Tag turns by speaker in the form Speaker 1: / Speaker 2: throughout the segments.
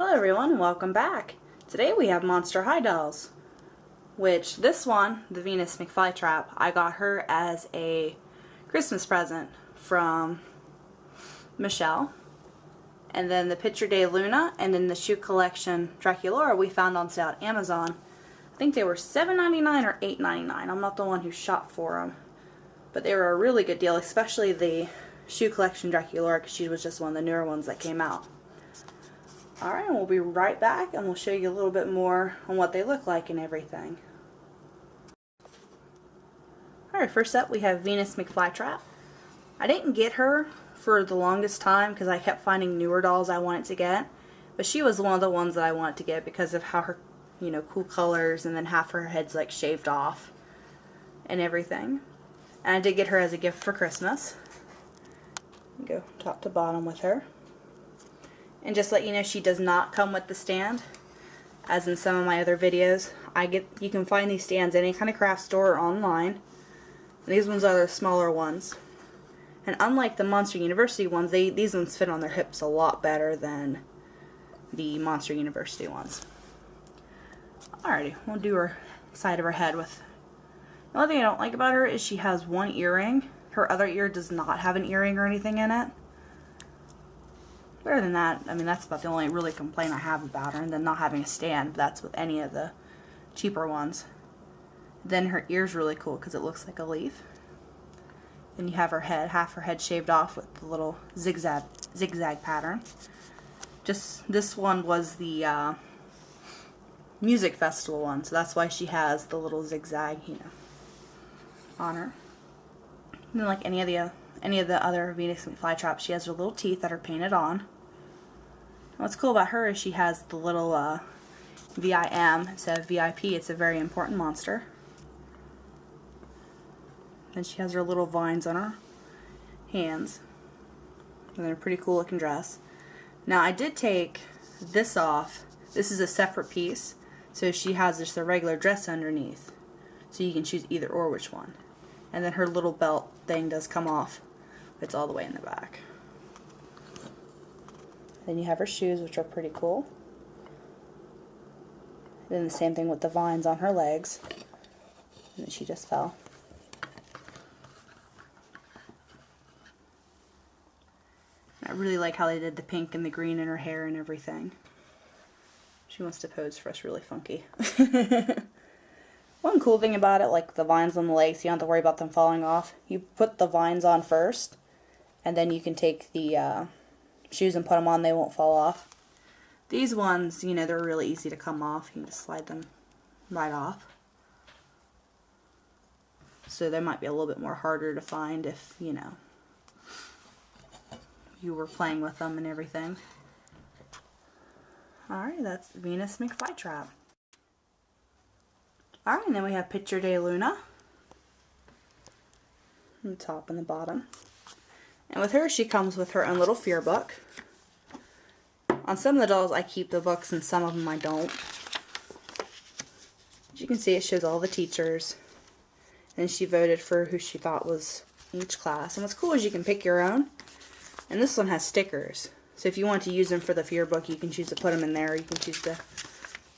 Speaker 1: Hello everyone and welcome back. Today we have Monster High dolls, which this one, the Venus McFlytrap, I got her as a Christmas present from Michelle. And then the Picture Day Luna and then the shoe collection Dracula we found on sale at Amazon. I think they were $7.99 or $8.99. I'm not the one who shot for them. But they were a really good deal, especially the shoe collection Dracula because she was just one of the newer ones that came out. Alright, we'll be right back and we'll show you a little bit more on what they look like and everything. Alright, first up we have Venus McFlytrap. I didn't get her for the longest time because I kept finding newer dolls I wanted to get. But she was one of the ones that I wanted to get because of how her, cool colors, and then half her head's like shaved off and everything. And I did get her as a gift for Christmas. Go top to bottom with her. And just to let you know, she does not come with the stand, as in some of my other videos. You can find these stands in any kind of craft store or online. And these ones are the smaller ones. And unlike the Monster University ones, these ones fit on their hips a lot better than the Monster University ones. Alrighty, we'll do her side of her head with... The only thing I don't like about her is she has one earring. Her other ear does not have an earring or anything in it. Other than that, I mean, that's about the only really complaint I have about her, and then not having a stand. But that's with any of the cheaper ones. Then her ear's really cool because it looks like a leaf. Then you have her head, half her head shaved off with the little zigzag pattern. Just this one was the music festival one, so that's why she has the little zigzag, on her. And then, like any of the other Venus McFlytraps, she has her little teeth that are painted on. What's cool about her is she has the little VIM instead of VIP. It's a very important monster. And she has her little vines on her hands. And they're a pretty cool looking dress. Now I did take this off. This is a separate piece. So she has just a regular dress underneath. So you can choose either or which one. And then her little belt thing does come off. It's all the way in the back. Then you have her shoes, which are pretty cool. Then the same thing with the vines on her legs. And then she just fell. I really like how they did the pink and the green in her hair and everything. She wants to pose for us really funky. One cool thing about it, like the vines on the legs, you don't have to worry about them falling off. You put the vines on first, and then you can take the shoes and put them on. They won't fall off. These ones, they're really easy to come off. You can just slide them right off. So they might be a little bit more harder to find if, you were playing with them and everything. Alright, that's Venus McFlytrap. Alright, and then we have Picture Day Luna. On the top and the bottom. And with her, she comes with her own little fear book. On some of the dolls, I keep the books, and some of them I don't. As you can see, it shows all the teachers. And she voted for who she thought was each class. And what's cool is you can pick your own. And this one has stickers. So if you want to use them for the fear book, you can choose to put them in there. Or you can choose to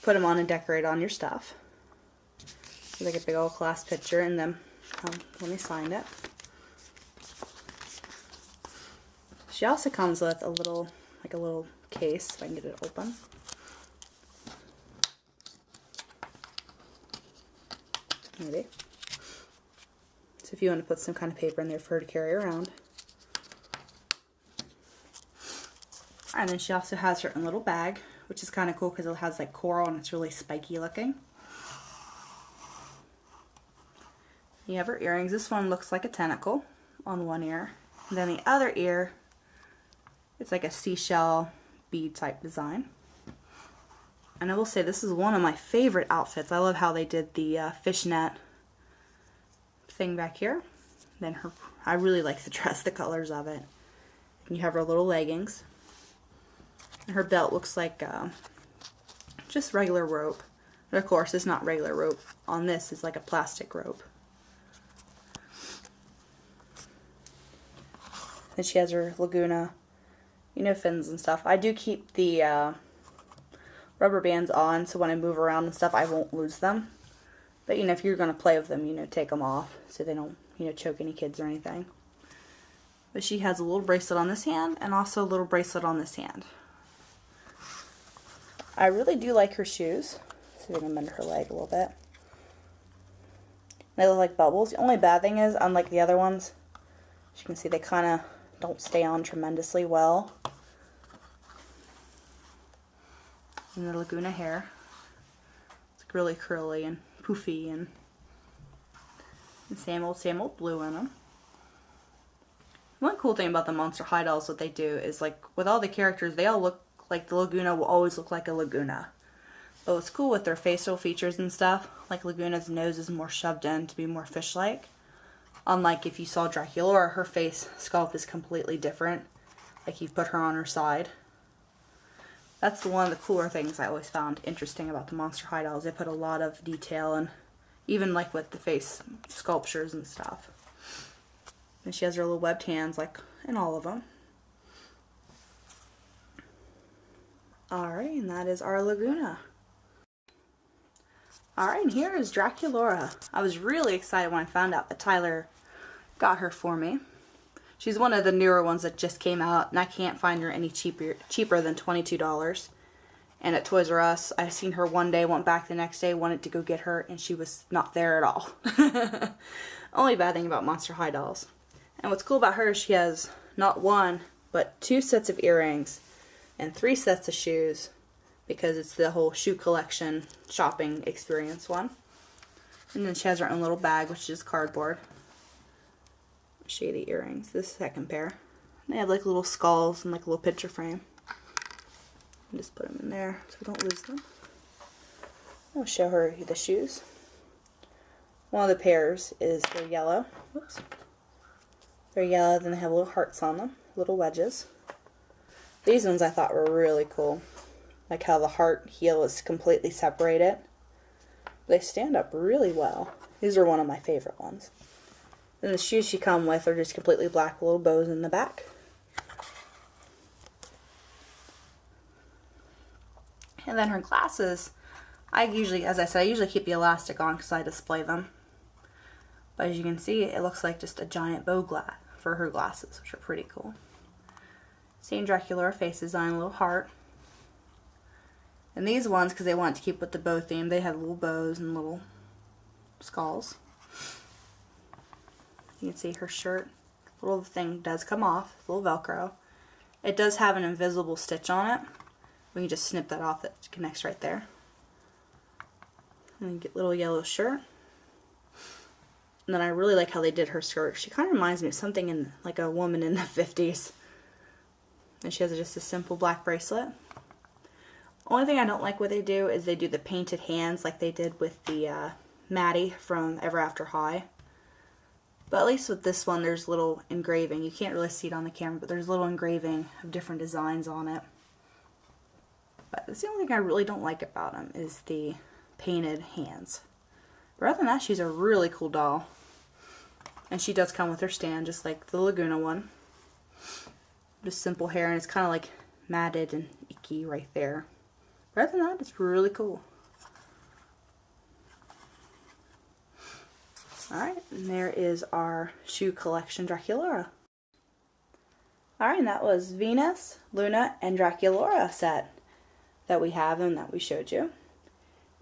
Speaker 1: put them on and decorate on your stuff. Like a big old class picture, and then let me find it. She also comes with a little case, if I can get it open. Maybe. So if you want to put some kind of paper in there for her to carry around. And then she also has her own little bag, which is kind of cool because it has like coral and it's really spiky looking. You have her earrings. This one looks like a tentacle on one ear. And then the other ear, it's like a seashell bead type design. And I will say this is one of my favorite outfits. I love how they did the fishnet thing back here. Then I really like the dress, the colors of it. And you have her little leggings. And her belt looks like just regular rope. But of course, it's not regular rope. On this, it's like a plastic rope. Then she has her Laguna, fins and stuff. I do keep the rubber bands on so when I move around and stuff I won't lose them. But you know, if you're going to play with them, you know, take them off so they don't, you know, choke any kids or anything. But she has a little bracelet on this hand and also a little bracelet on this hand. I really do like her shoes. See if I can bend her leg a little bit. They look like bubbles. The only bad thing is, unlike the other ones, as you can see, they kind of don't stay on tremendously well. And the Laguna hair. It's really curly and poofy and same old blue in them. One cool thing about the Monster High dolls, what they do is, like, with all the characters, they all look like the Laguna will always look like a Laguna. But what's cool with their facial features and stuff, like Laguna's nose is more shoved in to be more fish-like. Unlike if you saw Dracula, her face sculpt is completely different. Like you put her on her side. That's one of the cooler things I always found interesting about the Monster High dolls. They put a lot of detail in, even like with the face sculptures and stuff. And she has her little webbed hands like in all of them. Alright, and that is our Laguna. Alright, and here is Dracula. I was really excited when I found out that Tyler got her for me. She's one of the newer ones that just came out, and I can't find her any cheaper than $22. And at Toys R Us, I seen her one day, went back the next day, wanted to go get her, and she was not there at all. Only bad thing about Monster High dolls. And what's cool about her is she has not one, but 2 sets of earrings and 3 sets of shoes, because it's the whole shoe collection shopping experience one. And then she has her own little bag, which is cardboard. I'll show you the earrings, this second pair. They have like little skulls and like a little picture frame. And just put them in there so we don't lose them. I'll show her the shoes. One of the pairs is they're yellow. Whoops. They're yellow, then they have little hearts on them, little wedges. These ones I thought were really cool. Like how the heart heel is completely separated. They stand up really well. These are one of my favorite ones. Then the shoes she come with are just completely black with little bows in the back. And then her glasses, I usually, as I said, I usually keep the elastic on because I display them. But as you can see, it looks like just a giant bow glass for her glasses, which are pretty cool. Same Dracula face design, a little heart. And these ones, because they want to keep with the bow theme, they have little bows and little skulls. You can see her shirt, little thing does come off, little Velcro. It does have an invisible stitch on it. We can just snip that off, that connects right there. And you get little yellow shirt. And then I really like how they did her skirt. She kind of reminds me of something in like a woman in the 50s. And she has just a simple black bracelet. Only thing I don't like what they do is they do the painted hands like they did with the Maddie from Ever After High. But at least with this one there's little engraving. You can't really see it on the camera, but there's little engraving of different designs on it. But that's the only thing I really don't like about them is the painted hands. But other than that, she's a really cool doll. And she does come with her stand, just like the Laguna one. Just simple hair, and it's kind of like matted and icky right there. But other than that, it's really cool. Alright, and there is our shoe collection Dracula. Alright, and that was Venus, Luna, and Dracula set that we have and that we showed you.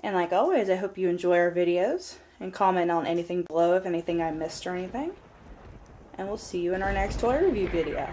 Speaker 1: And like always, I hope you enjoy our videos and comment on anything below if anything I missed or anything. And we'll see you in our next toy review video.